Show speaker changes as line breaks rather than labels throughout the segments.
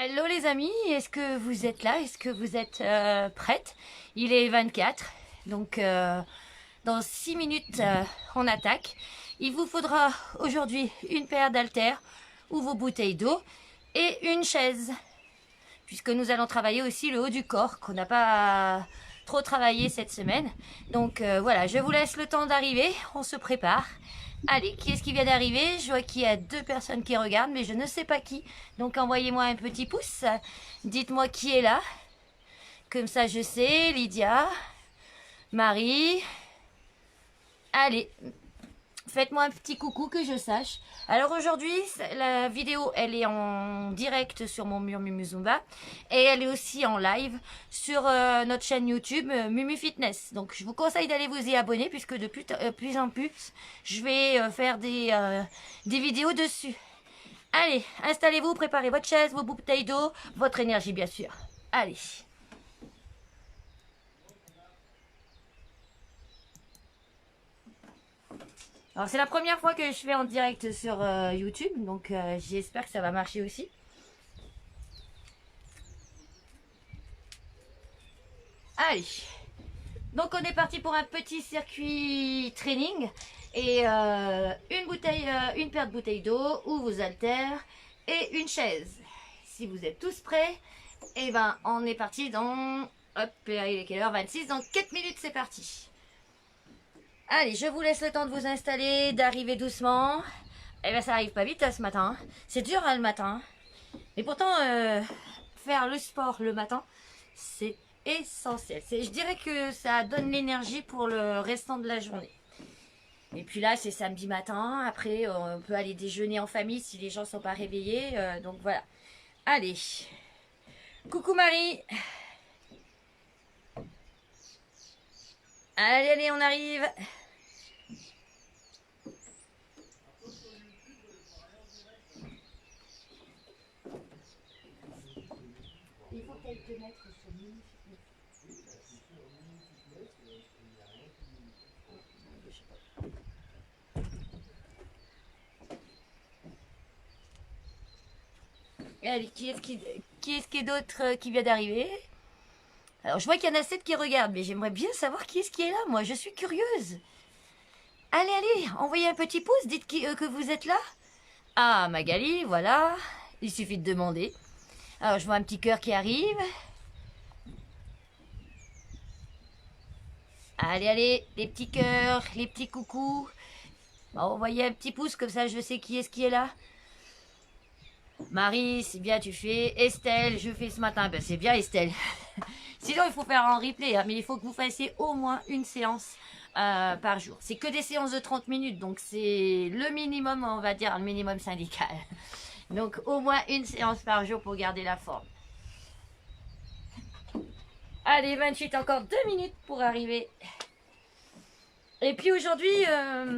Hello les amis, est-ce que vous êtes là? Est-ce que vous êtes prêtes? Il est 24, donc dans 6 minutes on attaque. Il vous faudra aujourd'hui une paire d'haltères ou vos bouteilles d'eau et une chaise, puisque nous allons travailler aussi le haut du corps qu'on n'a pas trop travaillé cette semaine. Donc voilà, je vous laisse le temps d'arriver, on se prépare. Allez, qui est-ce qui vient d'arriver? Je vois qu'il y a 2 personnes qui regardent, mais je ne sais pas qui. Donc envoyez-moi un petit pouce. Dites-moi qui est là. Comme ça je sais. Lydia, Marie. Allez, faites-moi un petit coucou que je sache. Alors aujourd'hui, la vidéo, elle est en direct sur mon mur Mumu Zumba. Et elle est aussi en live sur notre chaîne YouTube Mumu Fitness. Donc je vous conseille d'aller vous y abonner puisque de plus en plus, je vais faire des vidéos dessus. Allez, installez-vous, préparez votre chaise, vos bouteilles d'eau, votre énergie bien sûr. Allez. Alors c'est la première fois que je fais en direct sur YouTube, donc j'espère que ça va marcher aussi. Allez, donc on est parti pour un petit circuit training et une paire de bouteilles d'eau ou vos haltères et une chaise. Si vous êtes tous prêts, et ben on est parti dans, hop, il est quelle heure? 26, dans 4 minutes c'est parti. Allez, je vous laisse le temps de vous installer, d'arriver doucement. Eh ben ça arrive pas vite ce matin. C'est dur le matin. Mais pourtant, faire le sport le matin, c'est essentiel. Je dirais que ça donne l'énergie pour le restant de la journée. Et puis là, c'est samedi matin. Après, on peut aller déjeuner en famille si les gens sont pas réveillés. Donc voilà. Allez. Coucou Marie. Allez, allez, on arrive. Il faut quelques mètres sur Mumu Fitness. Allez, qui est d'autre qui vient d'arriver? Alors, je vois qu'il y en a 7 qui regardent, mais j'aimerais bien savoir qui est-ce qui est là. Moi, je suis curieuse. Allez, allez, envoyez un petit pouce, dites que vous êtes là. Ah, Magali, voilà. Il suffit de demander. Alors, je vois un petit cœur qui arrive. Allez, allez, les petits cœurs, les petits coucous. Bon, envoyez un petit pouce, comme ça je sais qui est-ce qui est là. Marie, c'est bien, tu fais. Estelle, je fais ce matin. Ben, c'est bien, Estelle. Sinon, il faut faire en replay, hein, mais il faut que vous fassiez au moins une séance par jour. C'est que des séances de 30 minutes, donc c'est le minimum, on va dire, le minimum syndical. Donc, au moins une séance par jour pour garder la forme. Allez, 28, encore 2 minutes pour arriver. Et puis aujourd'hui,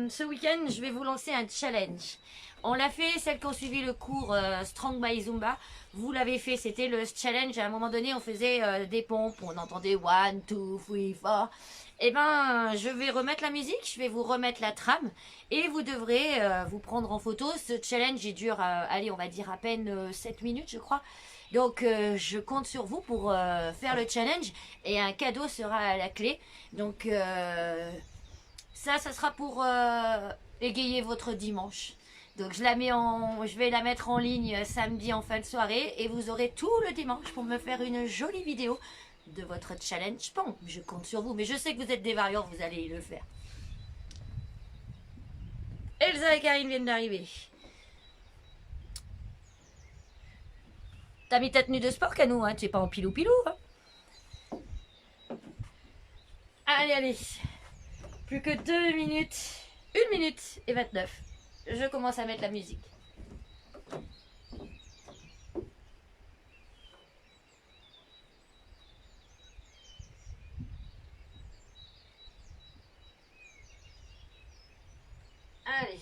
ce week-end, je vais vous lancer un challenge. On l'a fait, celles qui ont suivi le cours Strong by Zumba, vous l'avez fait, c'était le challenge. À un moment donné, on faisait des pompes, on entendait 1, 2, 3, 4. Et ben, je vais remettre la musique, je vais vous remettre la trame et vous devrez vous prendre en photo. Ce challenge, il dure, allez, on va dire à peine 7 minutes, je crois. Donc, je compte sur vous pour faire le challenge et un cadeau sera à la clé. Donc, ça sera pour égayer votre dimanche. Donc je vais la mettre en ligne samedi en fin de soirée et vous aurez tout le dimanche pour me faire une jolie vidéo de votre challenge pompe. Je compte sur vous, mais je sais que vous êtes des variants, vous allez le faire. Elsa et Karine viennent d'arriver. T'as mis ta tenue de sport, Canou, hein? Tu es pas en pilou-pilou, hein? Allez, allez. Plus que 2 minutes. 1 minute et 29. Je commence à mettre la musique. Allez.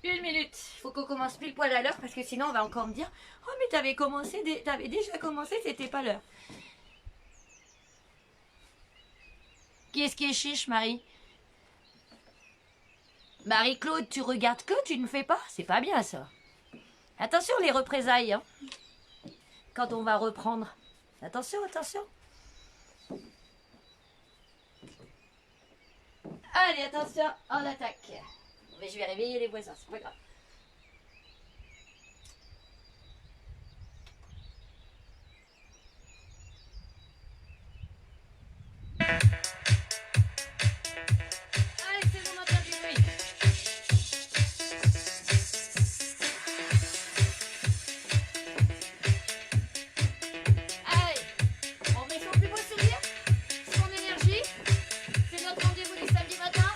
1 minute. Il faut qu'on commence pile poil à l'heure parce que sinon on va encore me dire « Oh mais t'avais déjà commencé, c'était pas l'heure. » Qui est-ce qui est chiche, Marie? Marie-Claude, tu regardes que, tu ne fais pas? C'est pas bien ça. Attention les représailles, hein. quand on va reprendre. Attention, attention. Allez, attention, on attaque. Mais je vais réveiller les voisins, c'est pas grave. Allez, c'est bon, on entend du bruit. Allez, on met son plus beau sourire, son énergie. C'est notre rendez-vous du samedi matin.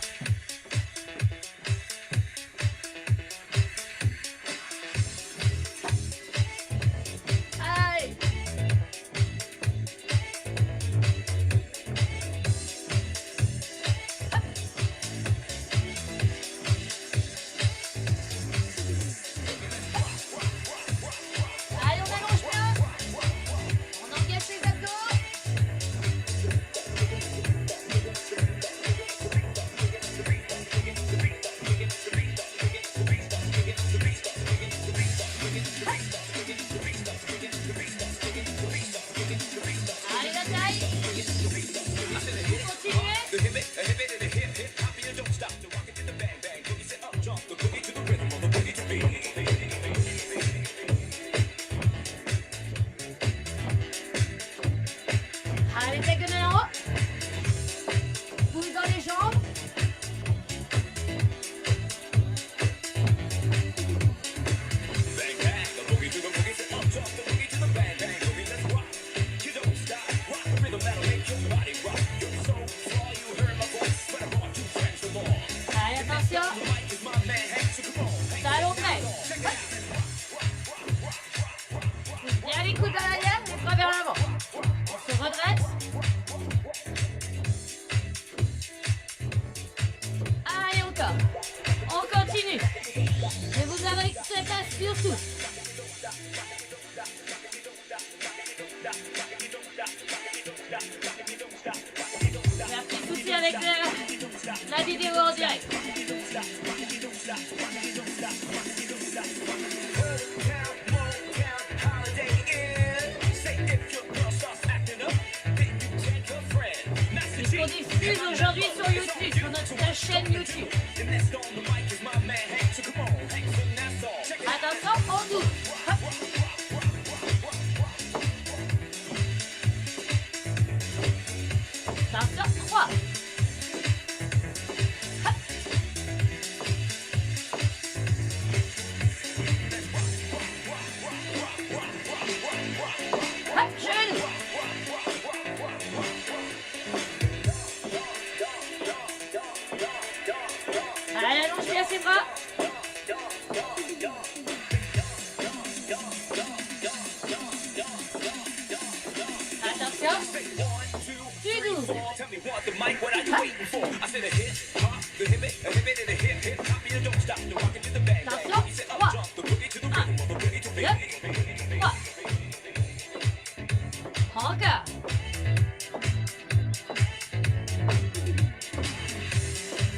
Allez. Allez, on allonge bien. On engage les abdos. Allez, la taille. Vous continuez. Allez, diagonale en haut. Pousse dans les jambes. Allez, attention. Talon prêt. Pousse bien les coudes à l'arrière, les bras vers l'avant. On se redresse. Allez, encore. On continue. Je vous invite à surtout. J'ai un petit souci avec la vidéo en direct. On diffuse aujourd'hui sur YouTube, sur notre chaîne YouTube. Attention, on double. Hop. Attention, 3. Hop. Hop, genou. Allez, allonge bien ses bras. Attention. Tu doubles. Attention. 3. 1, 2, 3. Encore.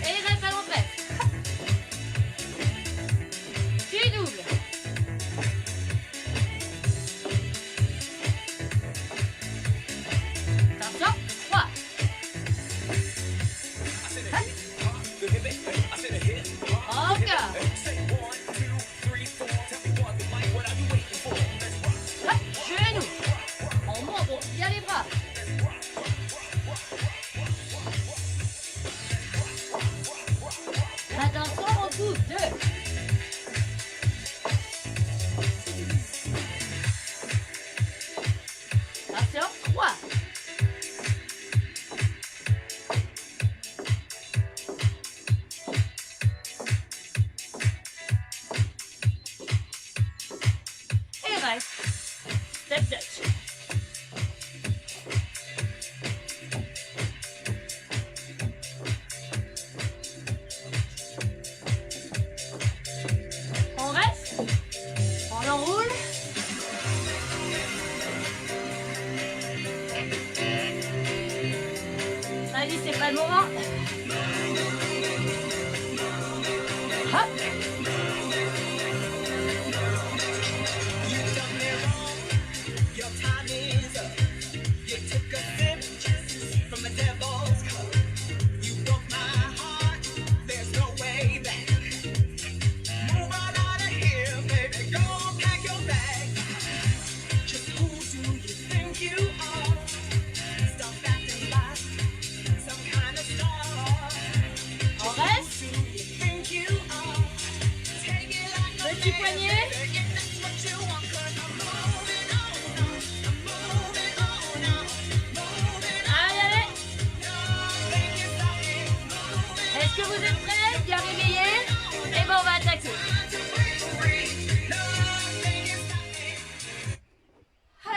Et reste à l'entrée. Tu doubles. Attention. 3. Encore. Hop, genou. On monte bien les bras. Attention, on coupe. 2. Attention, 3. Et reste. Step touch. On reste. On enroule. Allez, c'est pas le moment. Hop.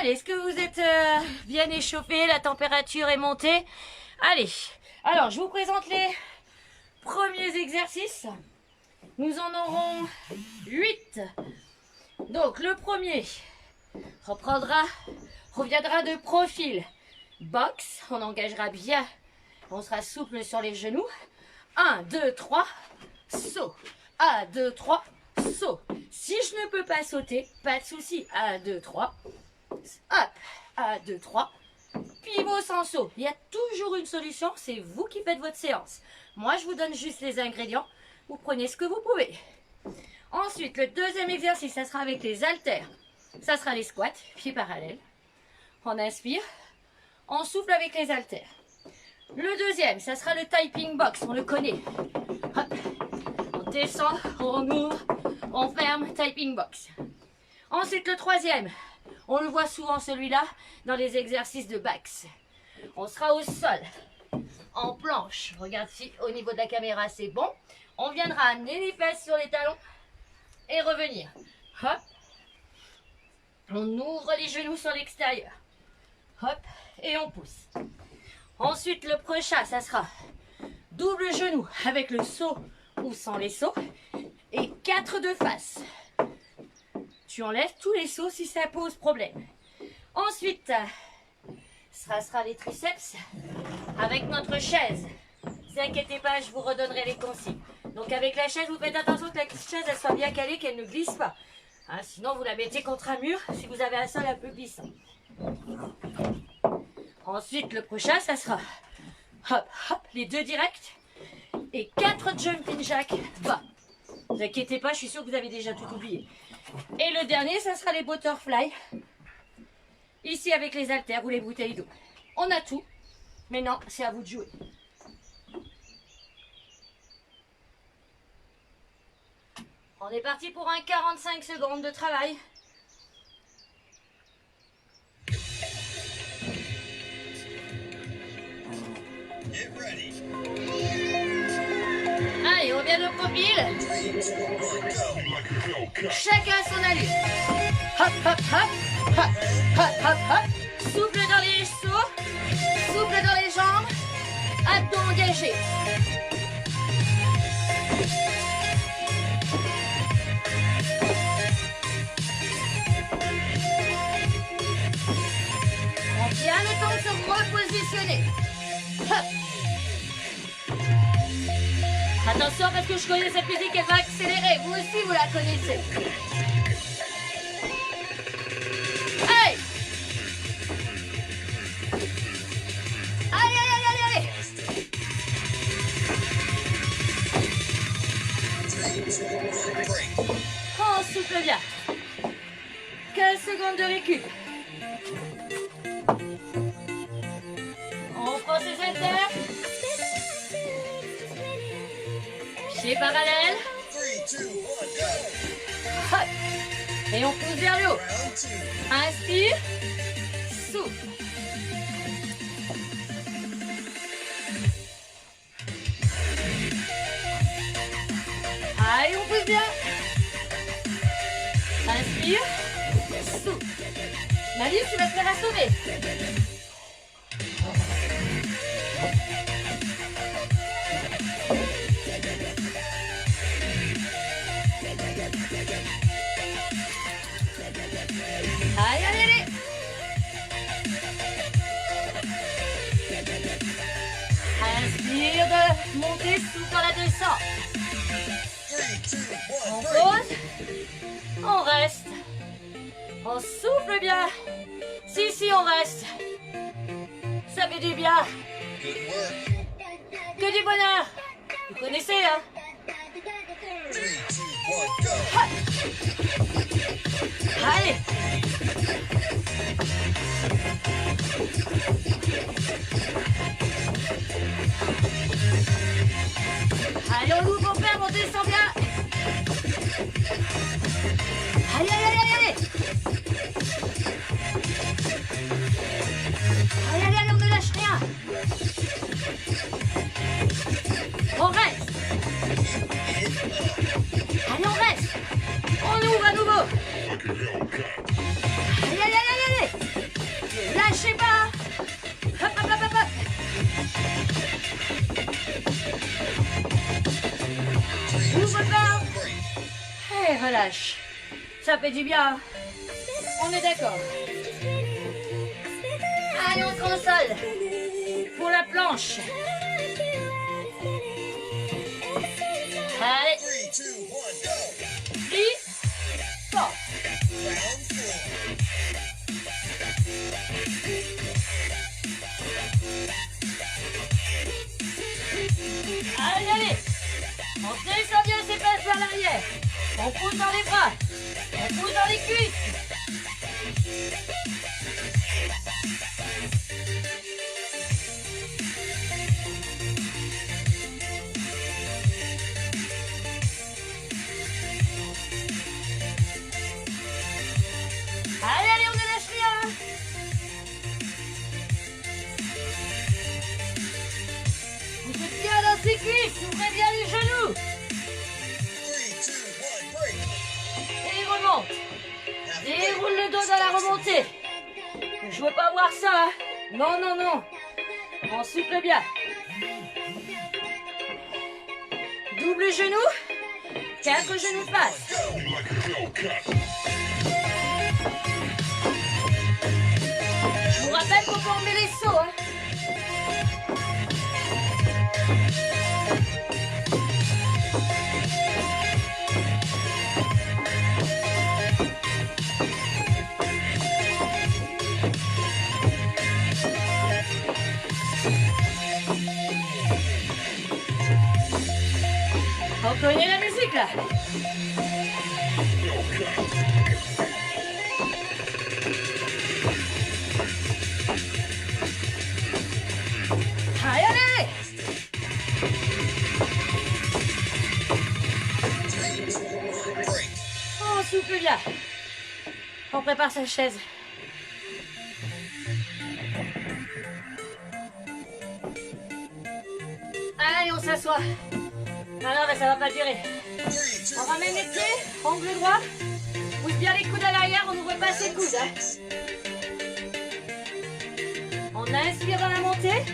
Allez, est-ce que vous êtes bien échauffé? La température est montée? Allez, alors je vous présente les premiers exercices. Nous en aurons 8. Donc le premier reviendra de profil. Box, on engagera bien, on sera souple sur les genoux. 1, 2, 3, saut. 1, 2, 3, saut. Si je ne peux pas sauter, pas de souci. 1, 2, 3. Hop. 1, 2, 3. Pivot sans saut. Il y a toujours une solution. C'est vous qui faites votre séance. Moi, je vous donne juste les ingrédients. Vous prenez ce que vous pouvez. Ensuite, le deuxième exercice, ça sera avec les haltères. Ça sera les squats, pieds parallèles. On inspire. On souffle avec les haltères. Le deuxième, ça sera le typing box. On le connaît. Hop. On descend, on ouvre, on ferme, typing box. Ensuite, le troisième. On le voit souvent celui-là dans les exercices de backs. On sera au sol, en planche. Regarde si au niveau de la caméra c'est bon. On viendra amener les fesses sur les talons et revenir. Hop. On ouvre les genoux sur l'extérieur. Hop. Et on pousse. Ensuite, le prochain, ça sera double genou avec le saut ou sans les sauts. Et 4 de face. Tu enlèves tous les sauts si ça pose problème. Ensuite, ça sera les triceps avec notre chaise. Ne vous inquiétez pas, je vous redonnerai les consignes. Donc avec la chaise, vous faites attention que la chaise elle soit bien calée, qu'elle ne glisse pas. Hein, sinon, vous la mettez contre un mur si vous avez un sol un peu glissant. Ensuite, le prochain, ça sera hop, hop, les 2 directs et 4 jumping jacks bas. Ne vous inquiétez pas, je suis sûre que vous avez déjà tout oublié. Et le dernier, ça sera les butterfly. Ici avec les haltères ou les bouteilles d'eau. On a tout. Maintenant, c'est à vous de jouer. On est parti pour un 45 secondes de travail. Allez, on vient de profil. Chacun son allure. Hop, hop, hop. Hop, hop, hop, hop. Souffle dans les sauts. Souffle dans les jambes. Abdos engagés. On vient le temps de se repositionner. Hop. Attention parce que je connais cette musique, elle va accélérer. Vous aussi, vous la connaissez. Hey! Allez, allez, allez, allez! On souffle bien. 15 secondes de récup. On prend ses haltères. Pieds parallèles. Hop. Et on pousse vers le haut. Inspire. Souffle. Allez, on pousse bien. Inspire. Souffle. Malice, tu vas te faire assommer. Allez, allez, allez. Inspire de monter, souffle dans la descente. On pose. On reste. On souffle bien. Si, on reste. Ça fait du bien. Que du bonheur. Vous connaissez, hein? Allez. Allez, on ouvre, on ferme, on descend bien. Allez, allez, allez, allez. Allez, allez, allez, on ne lâche rien. On reste. Allez, on reste. On ouvre à nouveau. ça fait du bien. On est d'accord. Allez, on se rend au sol. Pour la planche. Allez. 3, 2, 1, go. 3, 4. Allez, allez. On descend bien ses fesses vers l'arrière. On pousse dans les bras. On pousse dans les cuisses. Allez, allez, on ne lâche rien. Vous êtes bien dans ses cuisses, ouvrez bien les genoux.
3, 2, 1, break.
Et il remonte. Déroule le dos dans la remontée. Je veux pas voir ça. Hein. Non, non, non. On souffle bien. Double genou. 4 genoux de face. Je vous rappelle qu'on peut enlever les sauts. Hein. On connaît la musique là. Allez, allez.
3, 2, 1, break.
On souffle bien. On prépare sa chaise. Allez, on s'assoit. Non, non, mais ça va pas durer.
3, 2,
On ramène les pieds, angle droit. Pousse bien les coudes à l'arrière, on n'ouvre pas ses coudes. Hein. On inspire dans la montée,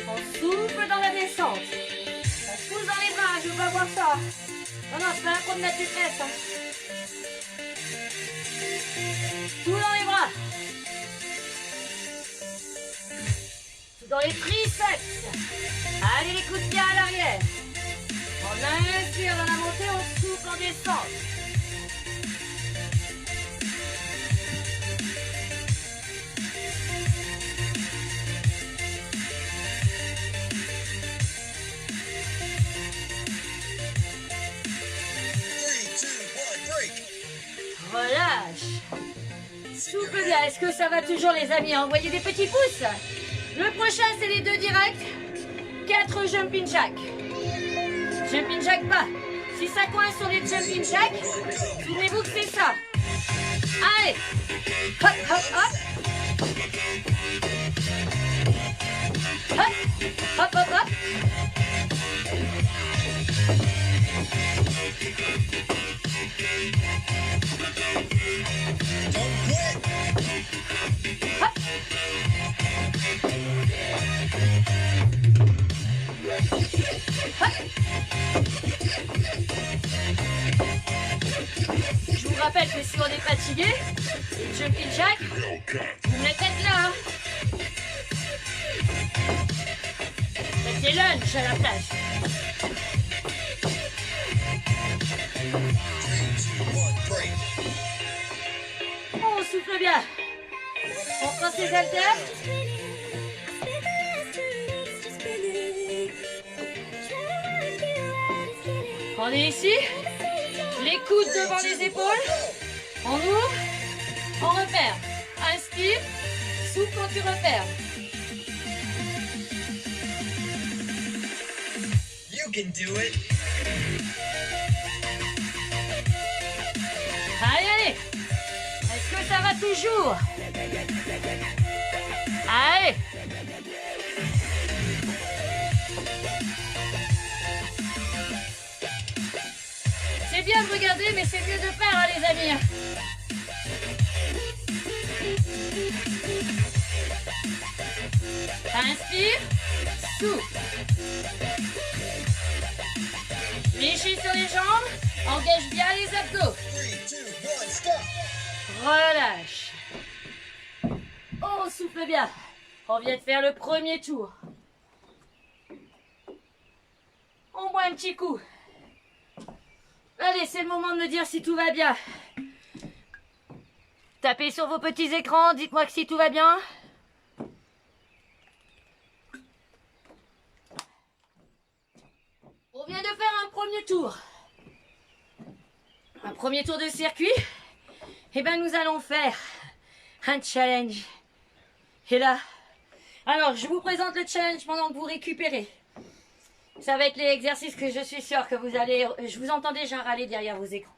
on souffle dans la descente. On pousse dans les bras, je veux pas voir ça. Non, non, c'est pas un coup de mettre les fesses. Hein. Tout dans les bras. Tout dans les triceps. Allez, les coudes bien à l'arrière. On inspire dans la montée, on souffle en descente. Relâche. Souffle bien. Est-ce que ça va toujours, les amis? Envoyez des petits pouces. Le prochain, c'est les 2 directs. 4 jumping jack. Jumping jack bas. Si ça coince sur les jumping jack, souvenez-vous que c'est ça. Allez. Hop, hop, hop. Hop, hop, hop, hop. Je vous rappelle que si on est fatigué, les jumping jack, vous mettez là. Hein. Faites des lunges à la place. On souffle bien. On prend ses haltères. On est ici. Les coudes devant les épaules. On ouvre. On repère. Inspire. Souffle quand tu repères.
You can do it.
Allez, allez. Est-ce que ça va toujours? Allez. C'est bien de regarder, mais c'est mieux de faire, hein, les amis. Inspire, souffle. Fléchis sur les jambes, engage bien les abdos.
3, 2, 1, stop.
souffle bien. On vient de faire le premier tour. On boit un petit coup. Allez, c'est le moment de me dire si tout va bien. Tapez sur vos petits écrans, dites-moi que si tout va bien. On vient de faire un premier tour. Un premier tour de circuit. Et bien nous allons faire un challenge. Et là, alors je vous présente le challenge pendant que vous récupérez. Ça va être les exercices que je suis sûre que vous allez... Je vous entends déjà râler derrière vos écrans.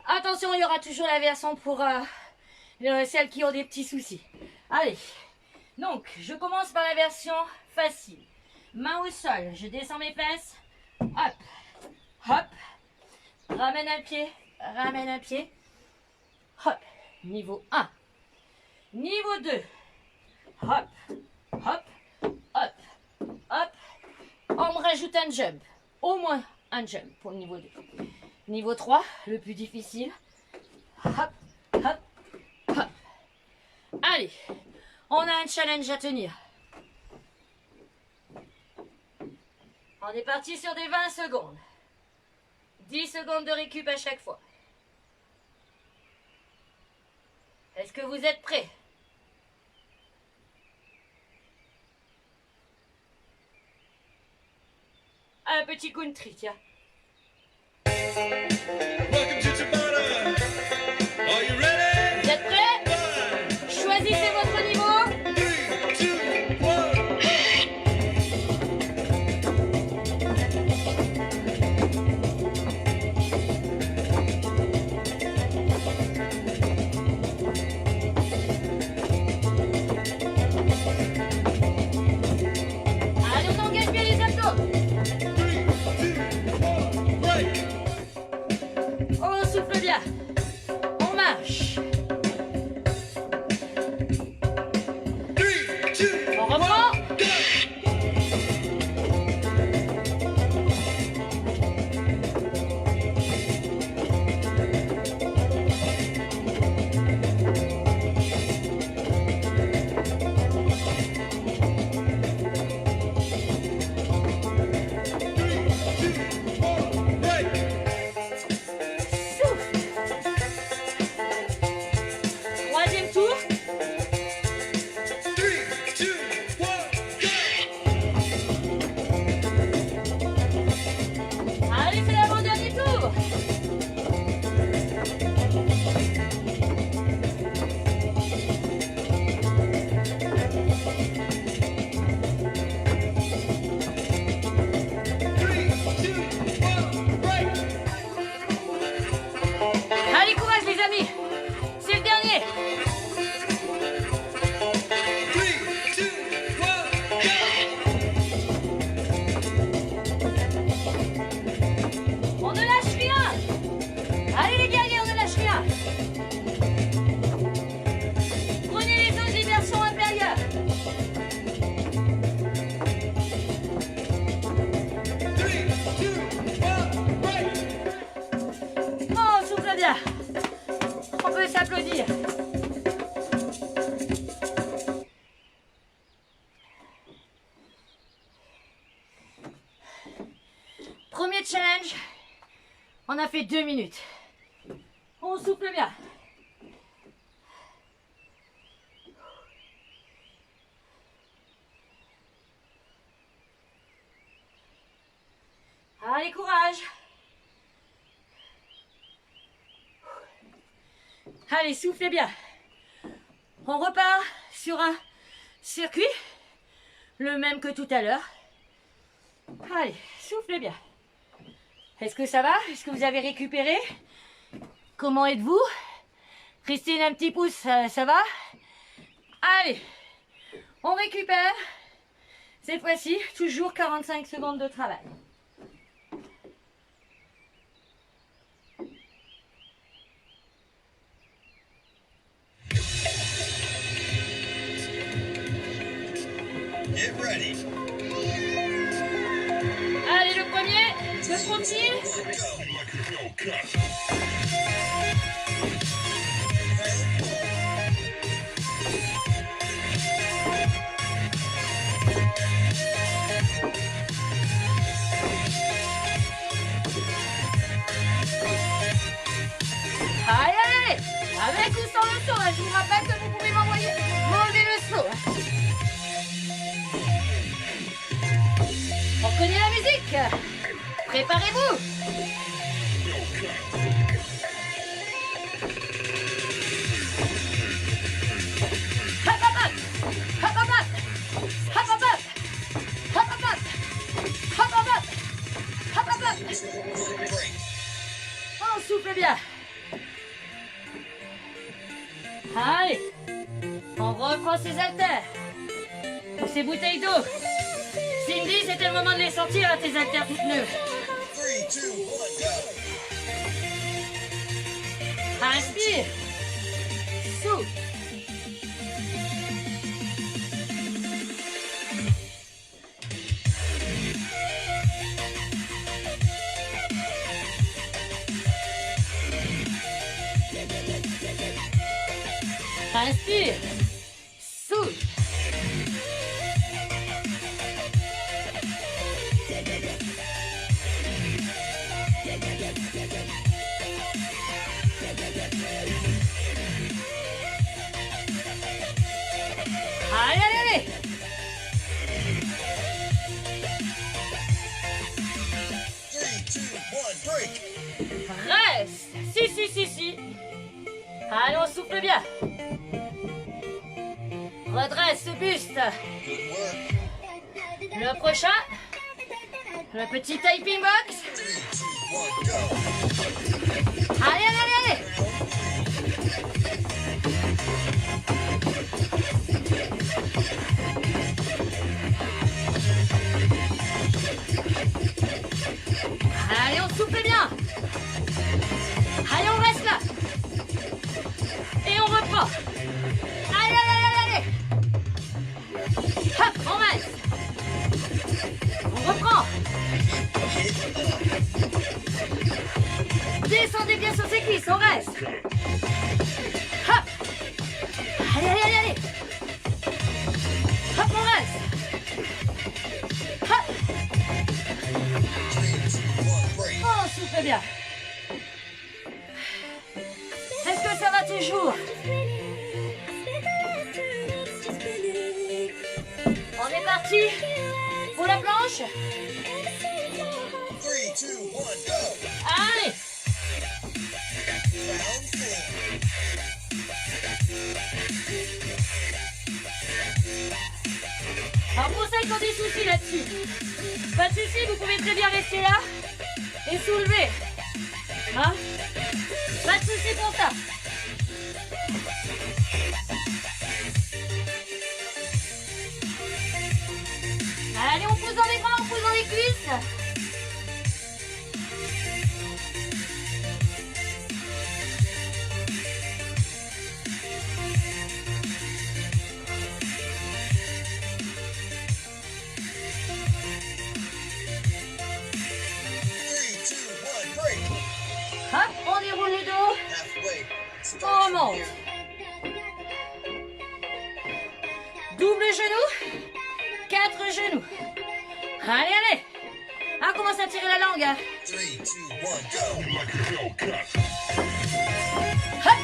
Attention, il y aura toujours la version pour celles qui ont des petits soucis. Allez, donc je commence par la version facile. Main au sol, je descends mes fesses. Hop, hop. Ramène un pied, ramène un pied. Hop, niveau 1. Niveau 2. Hop, hop, hop, hop. On me rajoute un jump. Au moins un jump pour le niveau 2. Niveau 3, le plus difficile. Hop, hop, hop. Allez, on a un challenge à tenir. On est parti sur des 20 secondes. 10 secondes de récup à chaque fois. Est-ce que vous êtes prêts? Un petit country, tiens.
Welcome to Tabata. Are you ready?
Vous êtes prêts? Choisissez votre niveau.
3, 2, 1.
Allez, on engage bien les abdos.
3, 2, 1, break.
On souffle bien. On marche.
3, 2,
On reprend.
go.
Souffle. Troisième tour.
3, 2, 1, go.
Allez, c'est l'avant-dernier tour. Allez, courage les amis. C'est le dernier.
3, 2, 1, go.
On ne lâche rien. Allez les guerriers, on ne lâche rien. Prenez les zones d'immersion inférieure.
3, 2, 1, break.
Oh, on souffle bien. On peut s'applaudir. Premier challenge. On a fait 2 minutes. On souffle bien. Allez, courage. Allez, soufflez bien. On repart sur un circuit, le même que tout à l'heure. Allez, soufflez bien. Est-ce que ça va? Est-ce que vous avez récupéré? Comment êtes-vous? Christine, un petit pouce, ça va? Allez, on récupère. Cette fois-ci, toujours 45 secondes de travail.
Get ready.
Allez, le premier, le frontil.
Go.
Avec ou sans le saut, je vous rappelle que vous pouvez m'enlever le saut. On connaît la musique. Préparez-vous. Hop, hop, hop. Hop, hop, hop. Hop, hop, hop. Hop, hop, hop. Hop, hop, hop. Hop, hop, hop.
Break.
On souffle bien. Allez, on reprend ses haltères. Ou ses bouteilles d'eau. Cindy, c'était le moment de les sortir, hein, tes haltères toutes neuves.
3, 2, 1, go.
Inspire. Souffle. Inspire. Souffle. Allez, allez, allez.
3, 2, 1, break.
Reste. Si. Allez, on souffle bien. Redresse ce buste.
Good work.
Le prochain. Le petit typing box.
3, 2, 1, go.
Allez, allez, allez, allez. Allez, on souffle bien. Allez, on reste là. Et on reprend. Allez, allez, allez, allez. Hop, on reste. On reprend. Descendez bien sur ses cuisses, on reste. Hop. Allez, allez, allez, allez. Hop, on reste. Hop.
3, 2, 1, break.
Oh, on souffle bien. Est-ce que ça va toujours? On est parti pour la planche.
3, 2, 1, go.
Allez.
Round 4.
Alors pour celles qui ont des soucis là-dessus, pas de soucis, vous pouvez très bien rester là et soulever. Hein? Pas de soucis pour ça. Allez, on pousse dans les bras, on pousse dans les cuisses. Hop, on déroule le dos,
Halfway.
on remonte. Double genou, 4 genoux. Allez, allez. Ah, commence à tirer la langue. Hein.
3, 2, 1, go.
Hop.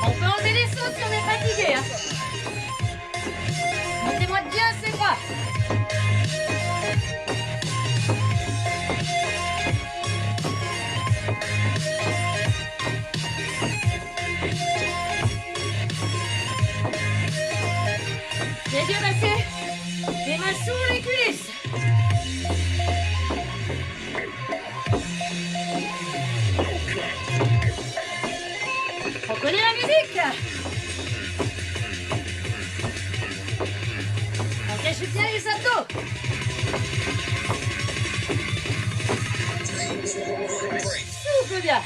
On peut enlever les sauts si on est fatigué. Hein. Montez-moi bien ses bras. Les yeux baissés, les mains sous les cuisses. On connaît la musique. On cache bien les abdos.
3, 2, 1, break.
Souffle bien.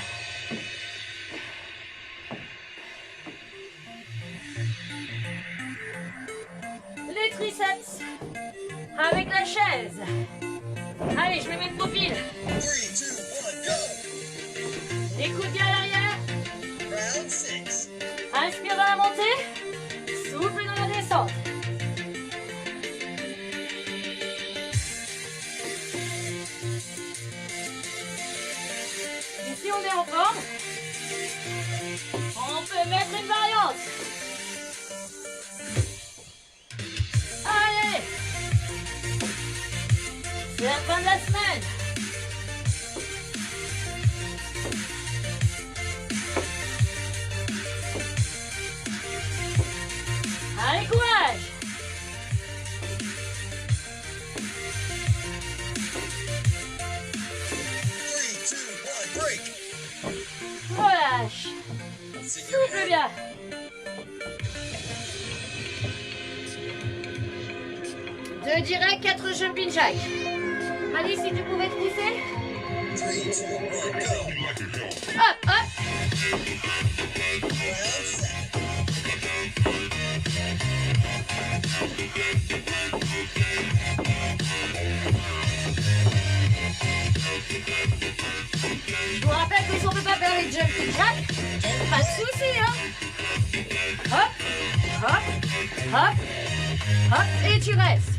Les triceps avec la chaise. Allez, je me mets de profil.
3, 2, 1, go.
Les coudes bien à l'arrière.
Round 6.
Inspire dans la montée. Souffle dans la descente. Ici, on est en forme. On peut mettre Voilà. Deux directs, 4 jumping jacks. Allez, si tu pouvais te pousser.
3, 2, 1, go.
Hop, hop.
Round 7.
Je vous rappelle que si on ne peut pas faire les jumping jacks, pas de souci, hein. Hop, hop, hop, hop, et tu restes.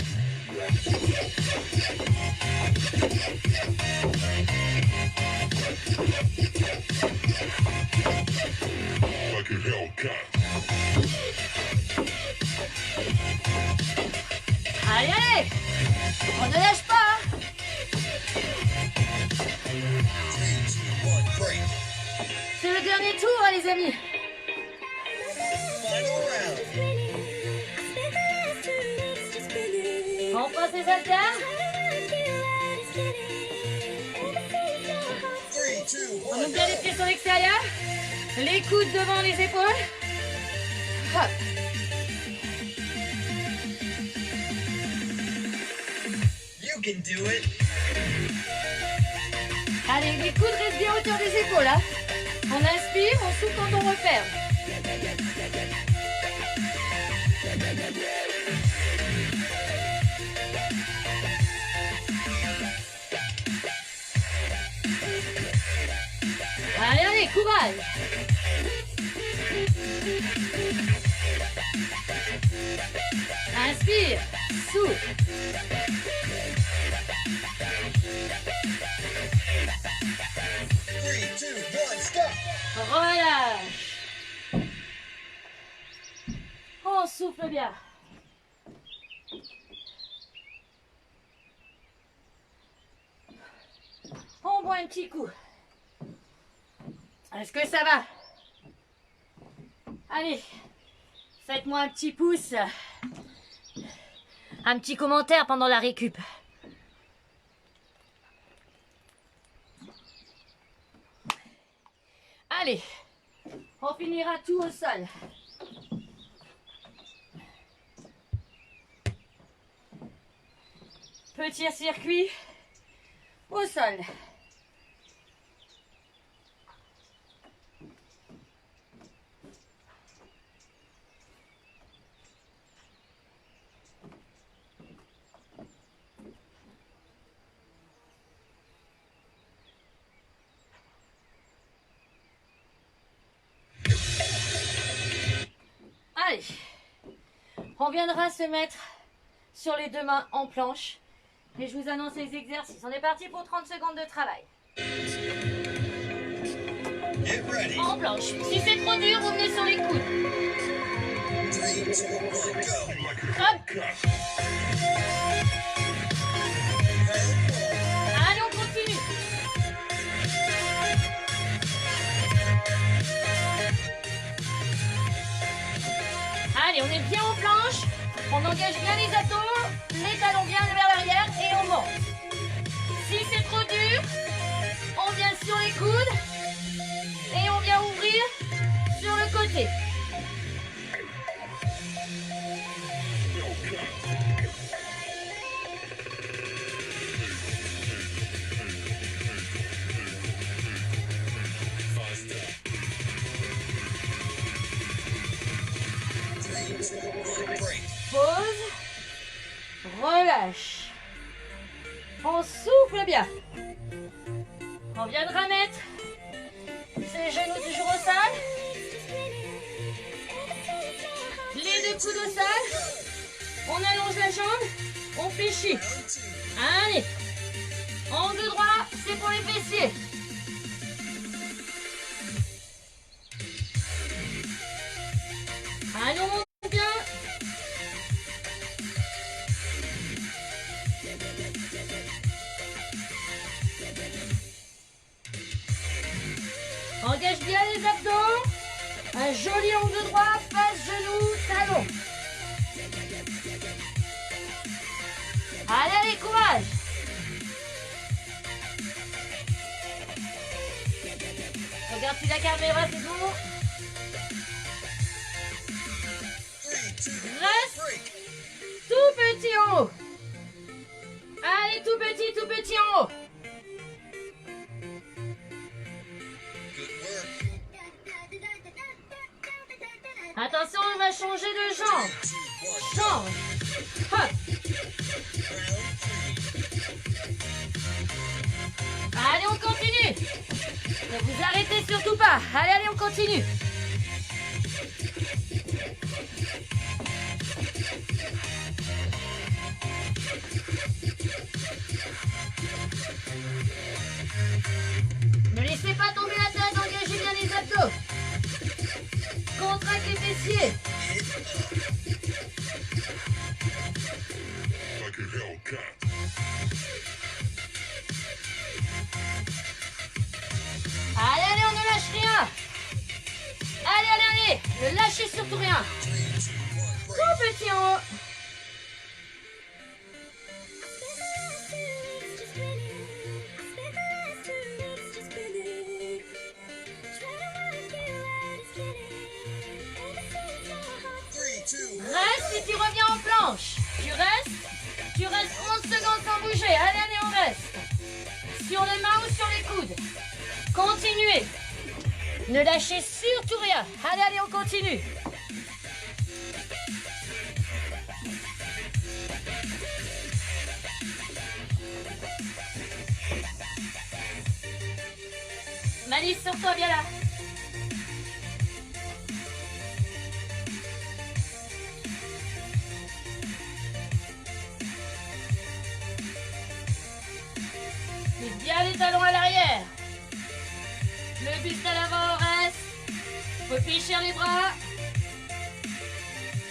Like a Hellcat.
Allez, allez, on ne lâche pas, hein.
3, 2, 1, break.
C'est le dernier tour, hein, les amis.
Final round.
On passe les haltères.
3, 2,
On
1,
ouvre bien les pieds sur l'extérieur. Les coudes devant les épaules. Hop.
You can do it.
Allez, les coudes restent bien à hauteur des épaules, hein. On inspire, on souffle quand on referme. Allez, allez, courage. Inspire, souffle.
3, 2, 1, stop.
Relâche. On souffle bien. On boit un petit coup. Est-ce que ça va? Allez, faites-moi un petit pouce. Un petit commentaire pendant la récup. Allez, on finira tout au sol. Petit circuit au sol. Allez, on viendra se mettre sur les deux mains en planche et je vous annonce les exercices. On est parti pour 30 secondes de travail.
Get ready.
En planche. Si c'est trop dur, vous venez sur les coudes.
3, 2, 1, go.
Hop.
Round 1.
Allez, on continue. Allez, on est bien aux planches. On engage bien les abdos, les talons bien vers l'arrière et on monte. Si c'est trop dur, on vient sur les coudes et on vient ouvrir sur le côté.
Break.
Pause. Relâche. On souffle bien. On viendra mettre ses genoux toujours au sol. Les deux coudes au sol. On allonge la jambe. On fléchit.
Round 2.
Allez. Angle droit, c'est pour les fessiers. Allez, on monte bien. Engage bien les abdos. Un joli angle droit, face, genou, talon. Allez, allez, courage. Regarde si la caméra, c'est bon. Reste tout petit en haut. Allez, tout petit en haut.
Good work.
Attention, on va changer de jambe.
2, 1, go.
Change. Hop.
Round 3.
Allez, on continue. Ne vous arrêtez surtout pas. Allez, on continue. Ne laissez pas tomber la tête, engagez bien les abdos. Contracte les fessiers.
Like a Hellcat.
Allez, on ne lâche rien. Allez. Ne lâchez surtout rien.
3, 2, 1, break.
Tout petit en haut.
Three, two, one.
Reste et tu reviens en planche. Tu restes 30 secondes sans bouger. Allez, on reste. Sur les mains ou sur les coudes. Continuez. Ne lâchez surtout rien. Allez, on continue. Malice, sur toi, viens là. Et bien les talons à l'arrière. Le buste à l'avant, reste. Faut fléchir les bras.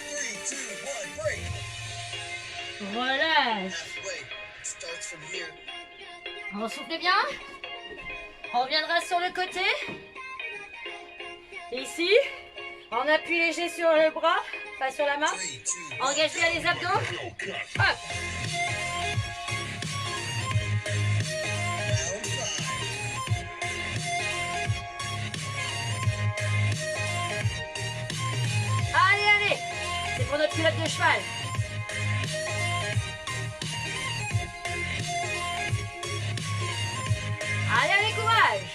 3, 2, 1, break.
Relâche.
Halfway. Starts from here.
On souffle bien. On reviendra sur le côté. Ici. On appuie léger sur le bras, pas sur la main.
3, 2, 1.
Engage bien les abdos.
Hellcat.
Hop.
Round 5.
Allez. C'est pour notre pilote de cheval. Allez, courage.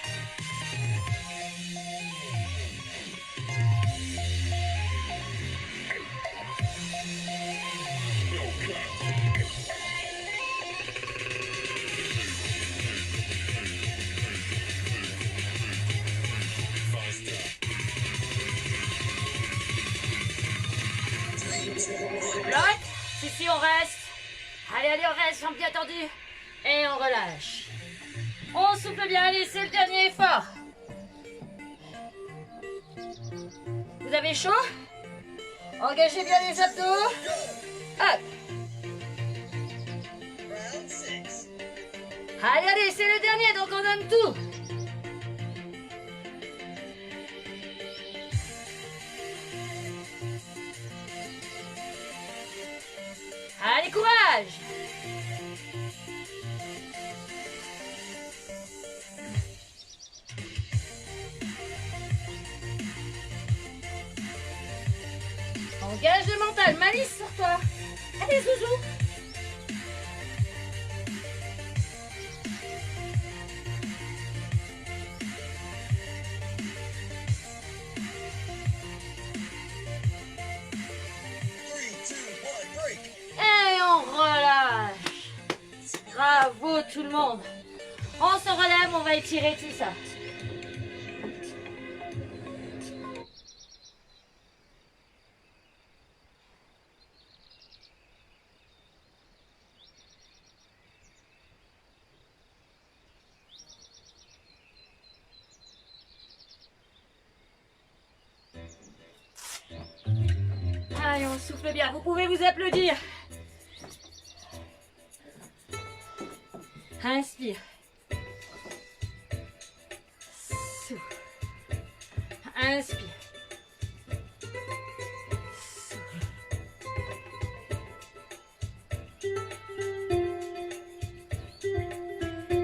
Bloc. Si, on reste. Allez, on reste, jambes bien tendues. Et on relâche. On souffle bien, allez, c'est le dernier effort. Vous avez chaud? Engagez bien les abdos. Hop.
Round 6.
Allez, c'est le dernier, donc on donne tout. Allez, courage. Engage le mental, Malice sur toi. Allez, Zouzou.
Three, two, one, break.
Et on relâche. Bravo tout le monde. On se relève, on va étirer tout ça. Allez, on souffle bien. Vous pouvez vous applaudir. Inspire. Souffle. Inspire. Souffle.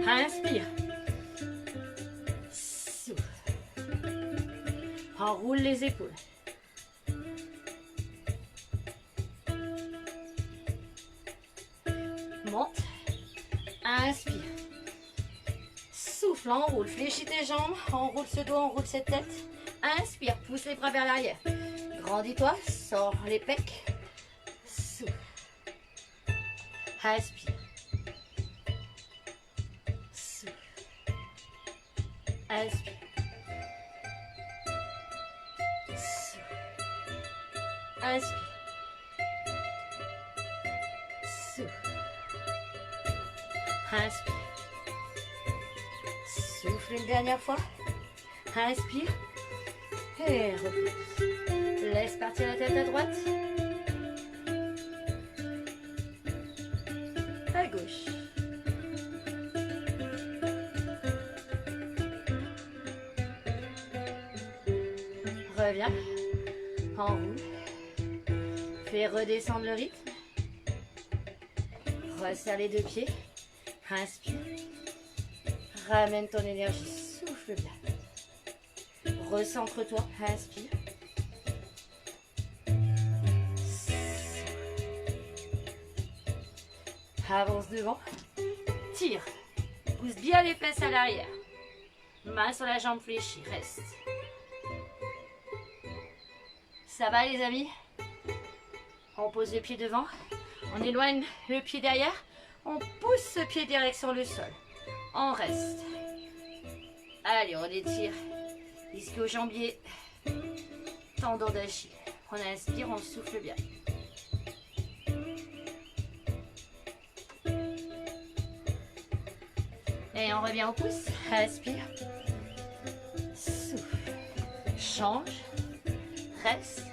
Inspire. Souffle. Enroule les épaules. monte. Inspire. Souffle, enroule, fléchis tes jambes, enroule ce dos, enroule cette tête. Inspire, pousse les bras vers l'arrière. Grandis-toi, sors les pecs. Souffle. Inspire. Souffle. Inspire. Souffle. Inspire. Souffle. Inspire. Souffle une dernière fois. Inspire. Et repousse. Laisse partir la tête à droite. À gauche. Reviens. Enroule. Fais redescendre le rythme. Resserre les deux pieds. Inspire. Ramène ton énergie. Souffle bien. Recentre-toi. Inspire. Avance devant. Tire. Pousse bien les fesses à l'arrière. Main sur la jambe fléchie. Reste. Ça va les amis? On pose le pied devant. On éloigne le pied derrière. On pousse ce pied direction le sol. On reste. Allez, on étire. Ischio-jambier. Tendon d'Achille. On inspire, on souffle bien. Et on revient au pouce. Inspire. Souffle. Change. Reste.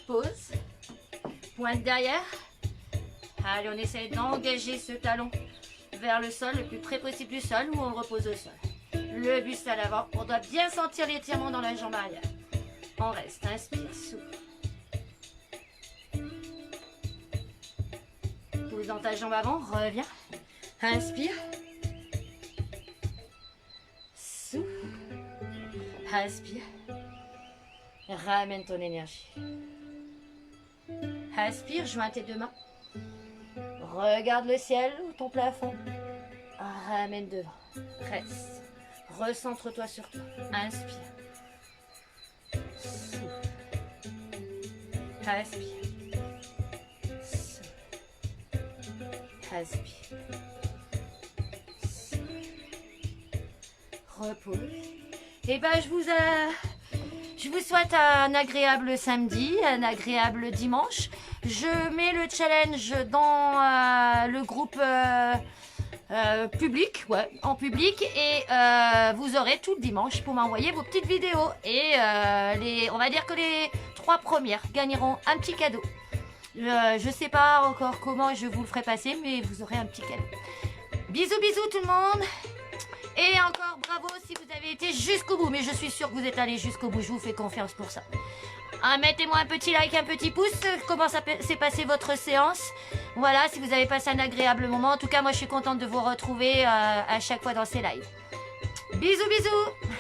Pause. Pointe derrière. Allez, on essaye d'engager ce talon vers le sol, le plus près possible du sol, ou on repose au sol. Le buste à l'avant. On doit bien sentir l'étirement dans la jambe arrière. On reste. Inspire. Souffle. Pousse dans ta jambe avant. Reviens. Inspire. Souffle. Inspire. Ramène ton énergie. Inspire, joins tes deux mains. Regarde le ciel ou ton plafond. Ramène devant. Reste. Recentre-toi sur toi. Inspire. Souffle. Inspire. Souffle. Inspire. Souffle. Repose. Et ben je vous souhaite un agréable samedi, un agréable dimanche. Je mets le challenge dans le groupe public, en public, et vous aurez tout le dimanche pour m'envoyer vos petites vidéos. Et on va dire que les 3 premières gagneront un petit cadeau. Je sais pas encore comment je vous le ferai passer, mais vous aurez un petit cadeau. Bisous, bisous tout le monde. Et encore bravo si vous avez été jusqu'au bout. Mais je suis sûre que vous êtes allés jusqu'au bout. Je vous fais confiance pour ça. Mettez-moi un petit like, un petit pouce. Comment ça s'est passé votre séance? Voilà, si vous avez passé un agréable moment. En tout cas, moi, je suis contente de vous retrouver à chaque fois dans ces lives. Bisous, bisous.